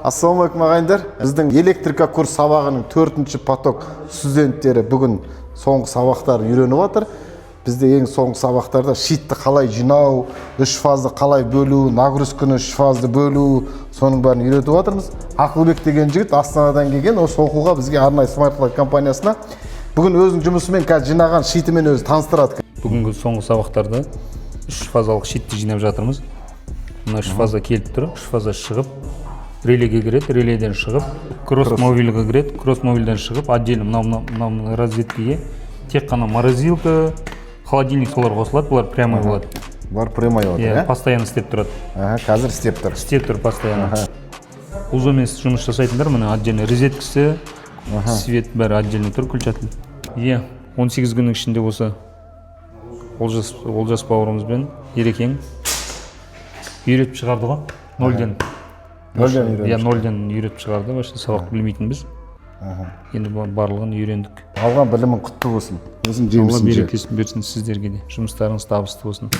Ассалаумалейкум ағайындар. Біздің электрика курс сабағының 4-ші поток студенттері бүгін соңғы сабақтарын үйреніп жатыр. Бізде ең соңғы сабақтарда шитті қалай жинау, 3 фазды қалай бөлу, нагрузканы 3 фазды бөлу, соның бәрін үйретіп жатырмыз. Ақылбек деген жігіт Астанадан келген, осы оқуға бізге арнайы SmartLight компаниясына бүгін өзінің жұмысымен қазір жинаған шитімен өзі таныстырады. Бүгінгі соңғы сабақтарда 3 фазалық шитті жинап жатырмыз. Мына 3 фаза келіп тұр, 3 фаза шығып, релеге кіреді, реледен шығып, кросс-мобильға кіреді, кросс-мобильден шығып, отдельно мына розеткеге тек қана морозилка, холодильник солар қосылады, бұлар прямой болады. Бұлар прямой болады, постоянно істеп тұрады. Қазір істеп тұр. Істеп тұр постоянно. Узомен жұмыс жасайтындар, мына отдельно розеткасы, свет бәрі отдельно тұр, күлчатын. 18 күннің ішінде осы Олжас бауырымызбен Ерекең үйретіп шығарды ғой, 0-ден. 0-ден үйретіп шығарды, башта сабақ білмейтінбіз. Енді барлығын үйрендік. Алған білімің құтты болсын. Өзің жемісін Алла берекесін берсін сіздерге де. Жұмыстарыңыз табысты болсын.